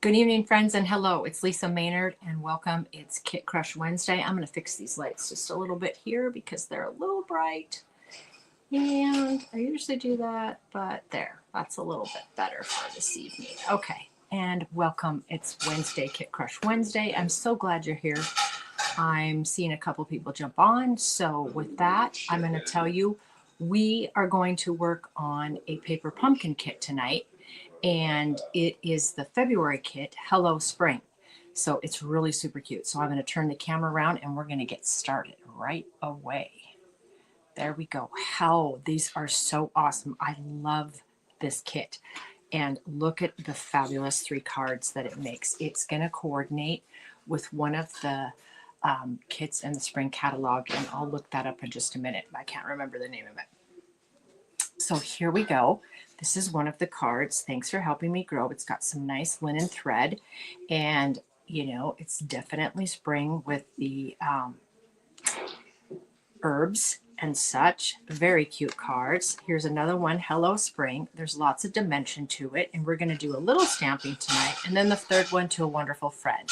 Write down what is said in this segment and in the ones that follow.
Good evening, friends, and hello. It's Lisa Maynard, and welcome. It's Kit Crush Wednesday. I'm going to fix these lights just a little bit here because they're a little bright. And I usually do that, but there, that's a little bit better for this evening. Okay, and welcome. It's Wednesday, Kit Crush Wednesday. I'm so glad you're here. I'm seeing a couple people jump on. So with that, I'm going to tell you, we are going to work on a paper pumpkin kit tonight. And it is the February kit, Hello Spring. So it's really super cute. So I'm going to turn the camera around and we're going to get started right away. There we go. How these are so awesome. I love this kit. And look at the fabulous 3 cards that it makes. It's going to coordinate with one of the kits in the spring catalog. And I'll look that up in just a minute. I can't remember the name of it. So here we go. This is one of the cards. Thanks for helping me grow. It's got some nice linen thread, and you know, it's definitely spring with the herbs and such. Very cute cards. Here's another one, Hello Spring. There's lots of dimension to it, and we're going to do a little stamping tonight. And then the third one, To a Wonderful Friend.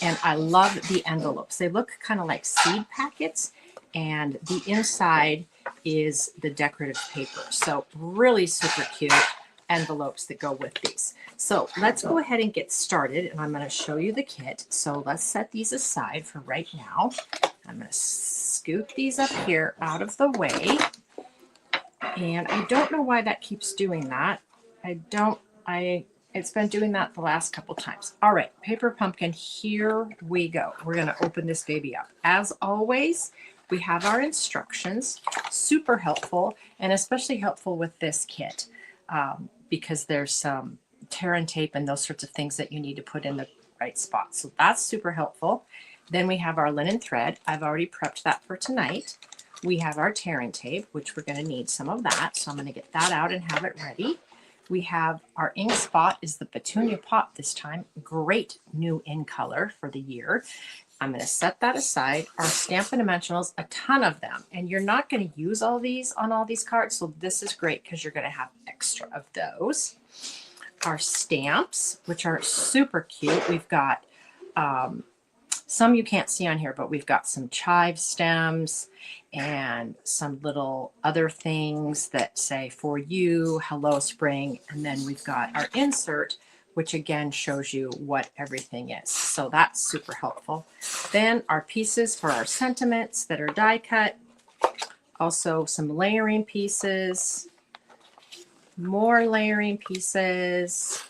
And I love the envelopes. They look kind of like seed packets, and the inside is the decorative paper. So really super cute envelopes that go with these. So let's go ahead and get started, and I'm going to show you the kit. So let's set these aside for right now. I'm going to scoot these up here out of the way. And I don't know why that keeps doing that. It's been doing that the last couple times. All right, paper pumpkin, here we go. We're going to open this baby up. As always, we have our instructions, super helpful, and especially helpful with this kit because there's some tear and tape and those sorts of things that you need to put in the right spot. So that's super helpful. Then we have our linen thread. I've already prepped that for tonight. We have our tear and tape, which we're going to need some of that. So I'm going to get that out and have it ready. We have our ink spot is the Petunia Pop this time. Great new in color for the year. I'm going to set that aside. Our Stampin' Dimensionals, a ton of them. And you're not going to use all these on all these cards. So this is great because you're going to have extra of those. Our stamps, which are super cute. We've got some you can't see on here, but we've got some chive stems and some little other things that say for you, Hello Spring. And then we've got our insert, which again shows you what everything is. So that's super helpful. Then our pieces for our sentiments that are die cut. Also some layering pieces, more layering pieces.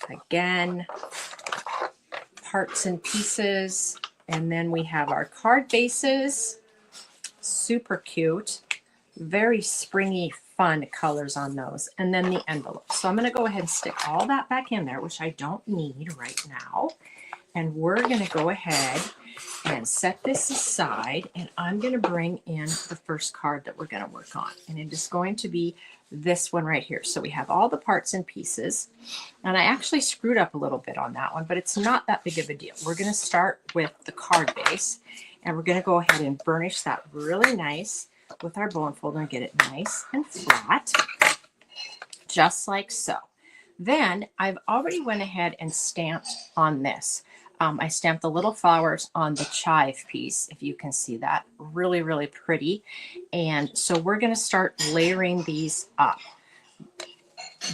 Again, parts and pieces. And then we have our card bases. Super cute. Very springy, fun colors on those. And then the envelopes. So I'm going to go ahead and stick all that back in there, which I don't need right now. And we're going to go ahead and set this aside. And I'm going to bring in the first card that we're going to work on. And it is going to be this one right here. So we have all the parts and pieces. And I actually screwed up a little bit on that one, but it's not that big of a deal. We're going to start with the card base. And we're going to go ahead and burnish that really nice with our bone folder and get it nice and flat, just like so. Then I've already went ahead and stamped on this. I stamped the little flowers on the chive piece, if you can see that. Really, really pretty. And so we're going to start layering these up.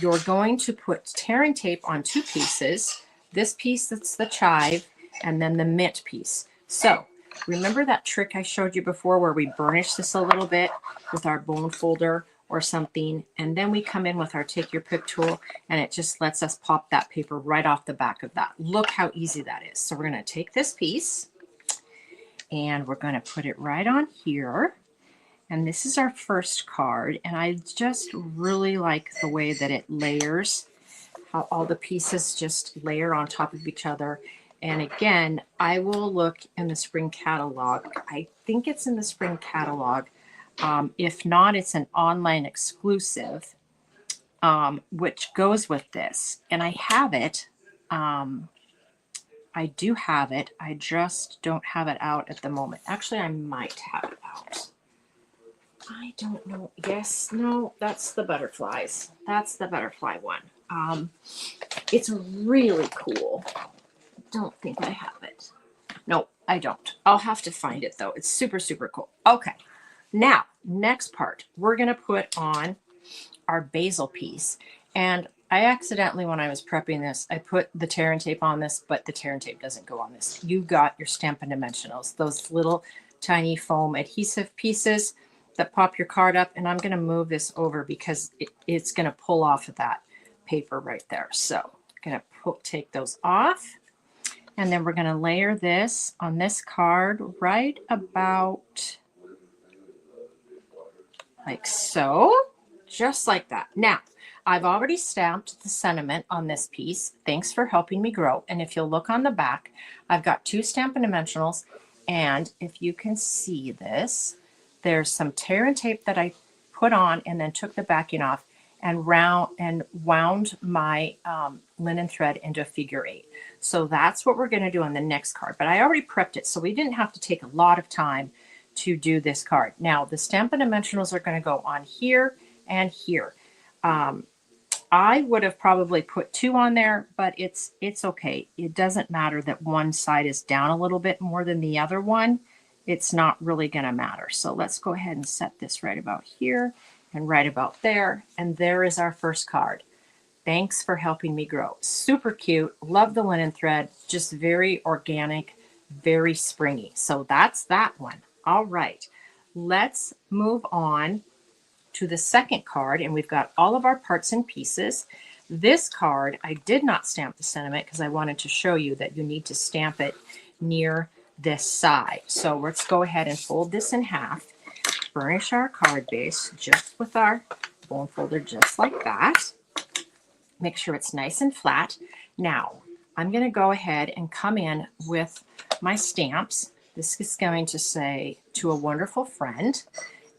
You're going to put tear and tape on 2 pieces. This piece that's the chive, and then the mint piece. So remember that trick I showed you before where we burnish this a little bit with our bone folder or something, and then we come in with our take your pick tool, and it just lets us pop that paper right off the back of that. Look how easy that is. So we're going to take this piece and we're going to put it right on here. And this is our first card, and I just really like the way that it layers, how all the pieces just layer on top of each other. And again, I will look in the spring catalog. I think it's in the spring catalog. If not, it's an online exclusive, which goes with this. And I have it. I do have it. I just don't have it out at the moment. Actually, I might have it out. I don't know. Yes, no, that's the butterflies. That's the butterfly one. It's really cool. Don't think I have it. No, I don't. I'll have to find it though. It's super, super cool. Okay. Now, next part, we're going to put on our basil piece. And I accidentally, when I was prepping this, I put the tear and tape on this, but the tear and tape doesn't go on this. You got your Stampin' Dimensionals, those little tiny foam adhesive pieces that pop your card up. And I'm going to move this over because it's going to pull off of that paper right there. So I'm going to take those off. And then we're going to layer this on this card right about like so, just like that. Now, I've already stamped the sentiment on this piece. Thanks for helping me grow. And if you'll look on the back, I've got 2 Stampin' Dimensionals. And if you can see this, there's some tear and tape that I put on and then took the backing off and wound my linen thread into a figure 8. So that's what we're going to do on the next card. But I already prepped it, so we didn't have to take a lot of time to do this card. Now, the Stampin' Dimensionals are going to go on here and here. I would have probably put 2 on there, but it's okay. It doesn't matter that one side is down a little bit more than the other one. It's not really going to matter. So let's go ahead and set this right about here and right about there. And there is our first card. Thanks for helping me grow. Super cute. Love the linen thread. Just very organic, very springy. So that's that one. All right. Let's move on to the second card, and we've got all of our parts and pieces. This card, I did not stamp the sentiment because I wanted to show you that you need to stamp it near this side. So let's go ahead and fold this in half, burnish our card base just with our bone folder, just like that. Make sure it's nice and flat. Now, I'm going to go ahead and come in with my stamps. This is going to say, to a wonderful friend.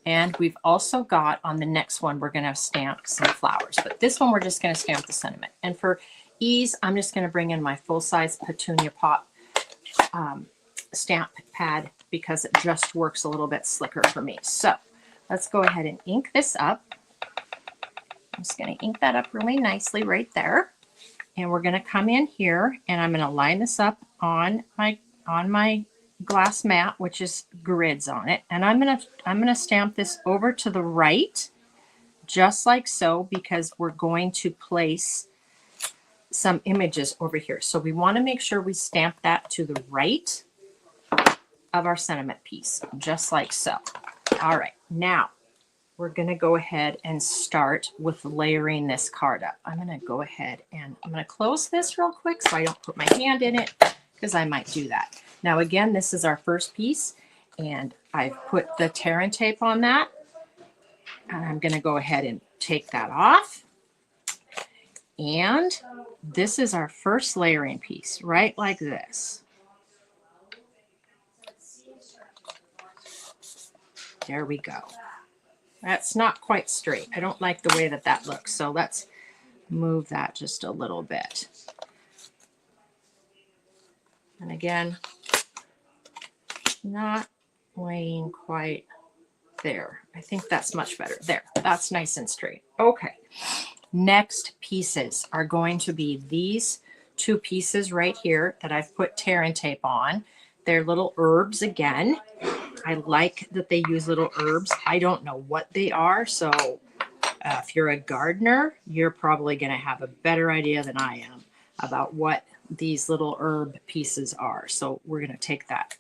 And we've also got on the next one, we're going to stamp some flowers. But this one, we're just going to stamp the sentiment. And for ease, I'm just going to bring in my full-size Petunia Pop stamp pad because it just works a little bit slicker for me. So let's go ahead and ink this up. I'm just going to ink that up really nicely right there. And we're going to come in here and I'm going to line this up on my glass mat, which is grids on it. And I'm going to stamp this over to the right, just like so, because we're going to place some images over here. So we want to make sure we stamp that to the right of our sentiment piece, just like so. All right, now we're going to go ahead and start with layering this card up. I'm going to go ahead and I'm going to close this real quick so I don't put my hand in it, because I might do that. Now, again, this is our first piece, and I've put the tear and tape on that. And I'm going to go ahead and take that off. And this is our first layering piece, right like this. There we go. That's not quite straight. I don't like the way that that looks. So let's move that just a little bit. And again, not laying quite there. I think that's much better. There, that's nice and straight. Okay. Next pieces are going to be these 2 pieces right here that I've put tear and tape on. They're little herbs again. I like that they use little herbs. I don't know what they are. So if you're a gardener, you're probably going to have a better idea than I am about what these little herb pieces are. So we're going to take that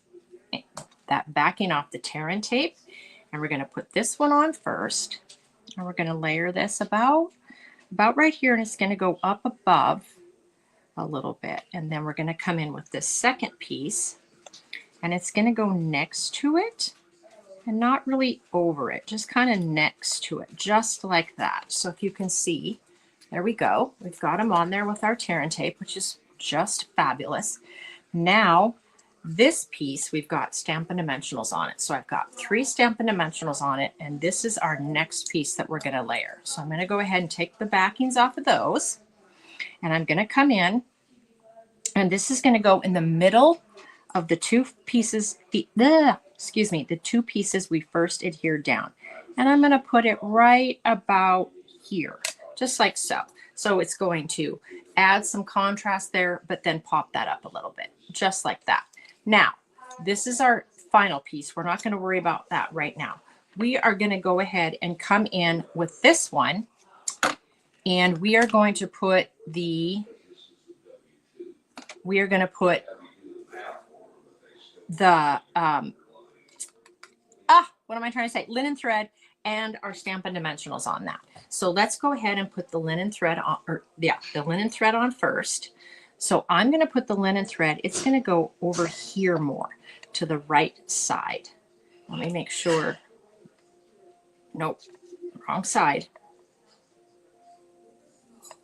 backing off the tear and tape, and we're going to put this one on first, and we're going to layer this about right here, and it's going to go up above a little bit, and then we're going to come in with this second piece, and it's going to go next to it and not really over it, just kind of next to it, just like that. So if you can see, there we go. We've got them on there with our tear and tape, which is just fabulous. Now, this piece, we've got Stampin' Dimensionals on it. So I've got 3 Stampin' Dimensionals on it, and this is our next piece that we're going to layer. So I'm going to go ahead and take the backings off of those, and I'm going to come in, and this is going to go in the middle of the 2 pieces, the 2 pieces we first adhered down. And I'm going to put it right about here, just like so. So it's going to add some contrast there, but then pop that up a little bit, just like that. Now, this is our final piece. We're not going to worry about that right now. We are going to go ahead and come in with this one, and we are going to put the what am I trying to say? Linen thread and our Stampin' Dimensionals on that. So let's go ahead and put the linen thread on, the linen thread on first. So I'm going to put the linen thread. It's going to go over here more to the right side. Let me make sure. Nope, wrong side.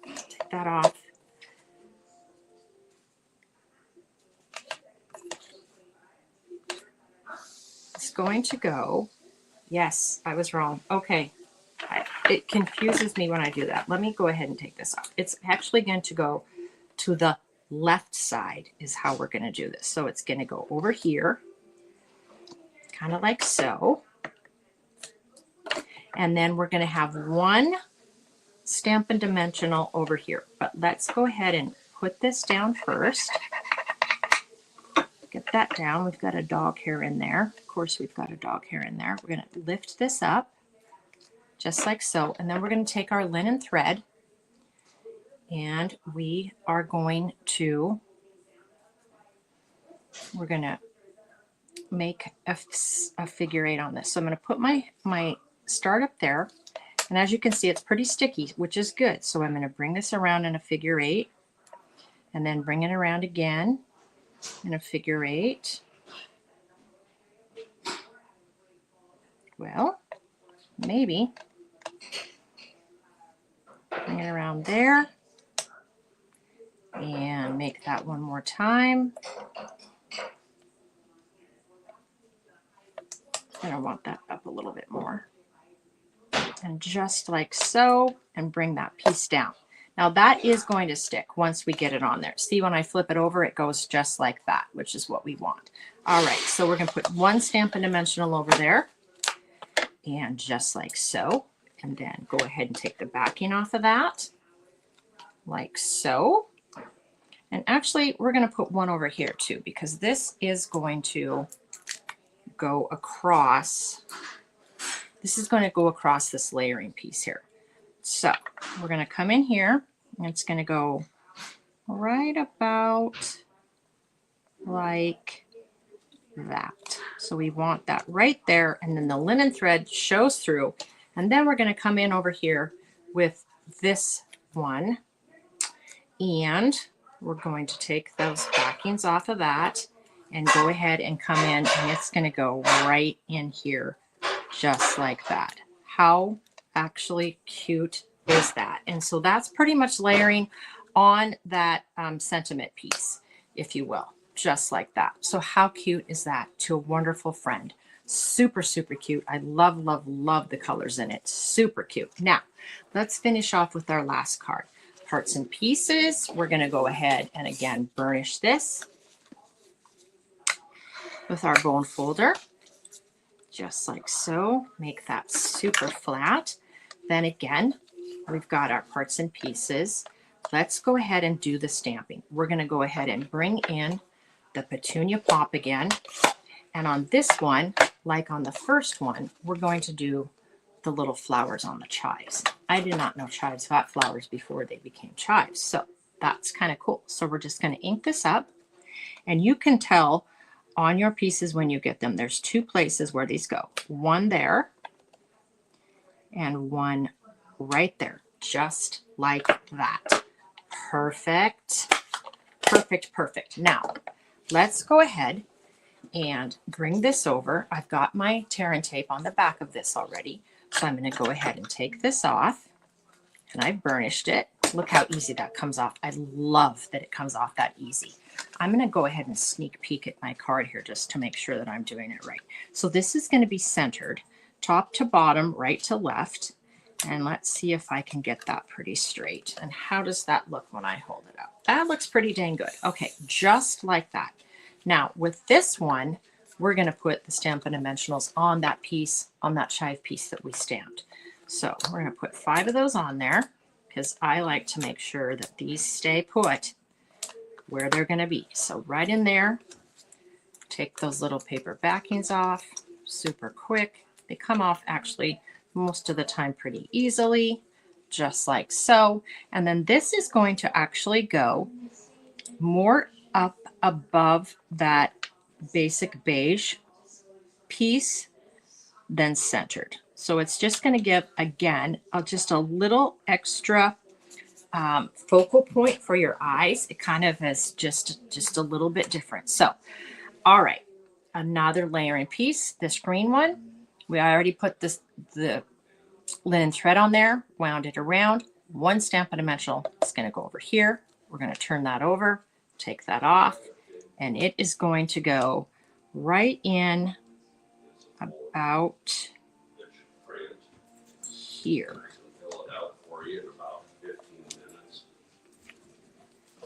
Take that off. It's going to go. Yes, I was wrong. Okay. It confuses me when I do that. Let me go ahead and take this off. It's actually going to go to the left side is how we're going to do this. So it's going to go over here, kind of like so. And then we're going to have one Stampin' Dimensional over here. But let's go ahead and put this down first. Get that down. We've got a dog hair in there. Of course, we've got a dog hair in there. We're going to lift this up just like so. And then we're going to take our linen thread and we are going to, we're going to make a figure 8 on this. So I'm going to put my start up there. And as you can see, it's pretty sticky, which is good. So I'm going to bring this around in a figure 8 and then bring it around again in a figure 8. Well, maybe. Bring it around there and make that one more time. And I want that up a little bit more. And just like so, and bring that piece down. Now that is going to stick once we get it on there. See, when I flip it over, it goes just like that, which is what we want. All right, so we're going to put one Stampin' Dimensional over there. And just like so. And then go ahead and take the backing off of that. Like so. And actually, we're going to put one over here too, because this is going to go across. This is going to go across this layering piece here. So we're going to come in here and it's going to go right about like that. So we want that right there. And then the linen thread shows through. And then we're going to come in over here with this one. And we're going to take those backings off of that and go ahead and come in, and it's going to go right in here just like that. How actually cute is that? And so that's pretty much layering on that sentiment piece, if you will, just like that. So how cute is that to a wonderful friend? Super, super cute. I love, love, love the colors in it. Super cute. Now, let's finish off with our last card. Parts and pieces. We're going to go ahead and again burnish this with our bone folder, just like so. Make that super flat. Then again, we've got our parts and pieces. Let's go ahead and do the stamping. We're going to go ahead and bring in the petunia pop again. And on this one, like on the first one, we're going to do the little flowers on the chives. I did not know chives got flowers before they became chives. So that's kind of cool. So we're just going to ink this up. And you can tell on your pieces when you get them, there's two places where these go. One there and one right there, just like that. Perfect, perfect, perfect. Now, let's go ahead and bring this over. I've got my tear and tape on the back of this already. So I'm going to go ahead and take this off, and I've burnished it. Look how easy that comes off. I love that it comes off that easy. I'm going to go ahead and sneak peek at my card here just to make sure that I'm doing it right. So this is going to be centered top to bottom, right to left. And let's see if I can get that pretty straight. And how does that look when I hold it up? That looks pretty dang good. Okay, just like that. Now with this one, we're going to put the Stampin' Dimensionals on that piece, on that chive piece that we stamped. So we're going to put 5 of those on there because I like to make sure that these stay put where they're going to be. So right in there, take those little paper backings off, super quick. They come off actually most of the time pretty easily, just like so. And then this is going to actually go more up above that basic beige piece than centered. So it's just going to give, again, just a little extra focal point for your eyes. It kind of is just a little bit different. So, all right, another layering piece. This green one, we already put the linen thread on there, wound it around. One Stampin' Dimensional is going to go over here. We're going to turn that over, take that off, and it is going to go right in about here.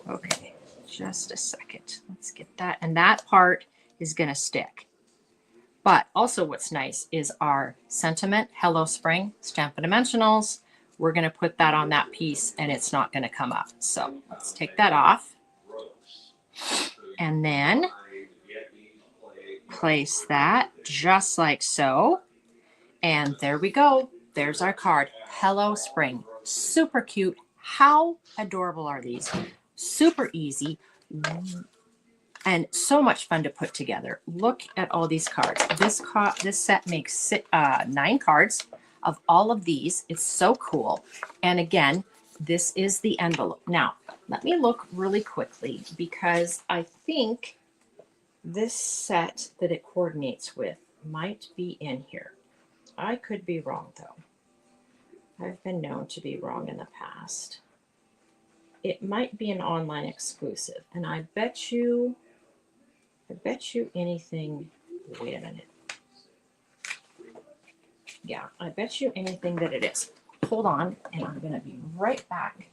Okay, just a second. Let's get that. And that part is going to stick. But also what's nice is our sentiment, Hello Spring, Stampin' Dimensionals. We're going to put that on that piece and it's not going to come up. So let's take that off. And then place that just like so. And there we go. There's our card. Hello Spring. Super cute. How adorable are these? Super easy and so much fun to put together. Look at all these cards. This set makes 9 cards of all of these. It's so cool. And again, this is the envelope. Now, let me look really quickly because I think this set that it coordinates with might be in here. I could be wrong though. I've been known to be wrong in the past. It might be an online exclusive, and I bet you anything. Wait a minute. Yeah, I bet you anything that it is. Hold on, and I'm going to be right back.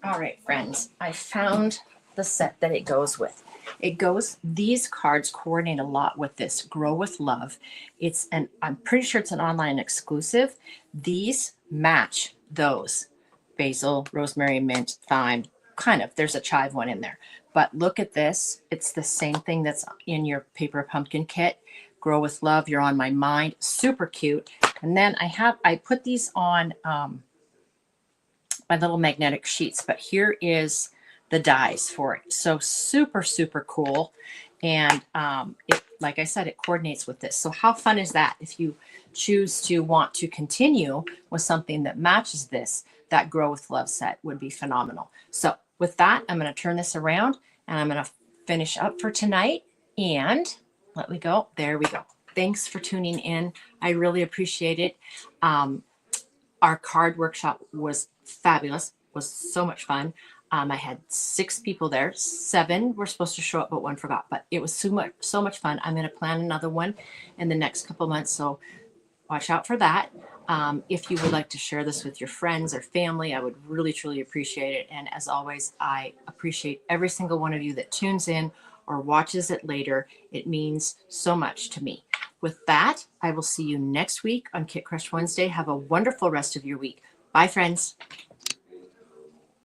All right, friends, I found the set that it goes with. These cards coordinate a lot with this Grow with Love. I'm pretty sure it's an online exclusive. These match those. Basil, rosemary, mint, thyme, kind of. There's a chive one in there. But look at this. It's the same thing that's in your paper pumpkin kit. Grow with Love, You're on My Mind. Super cute. And then I put these on my little magnetic sheets, but here is the dies for it. So super, super cool. And like I said, it coordinates with this. So how fun is that? If you choose to want to continue with something that matches this, that Grow with Love set would be phenomenal. So with that, I'm going to turn this around and I'm going to finish up for tonight. And let me go. There we go. Thanks for tuning in. I really appreciate it. Our card workshop was fabulous, was so much fun. I had 6 people there. 7 were supposed to show up, but 1 forgot. But it was so much fun. I'm going to plan another one in the next couple months, so watch out for that. If you would like to share this with your friends or family, I would really, truly appreciate it. And as always, I appreciate every single one of you that tunes in or watches it later. It means so much to me. With that, I will see you next week on Kit Crush Wednesday. Have a wonderful rest of your week. Bye, friends.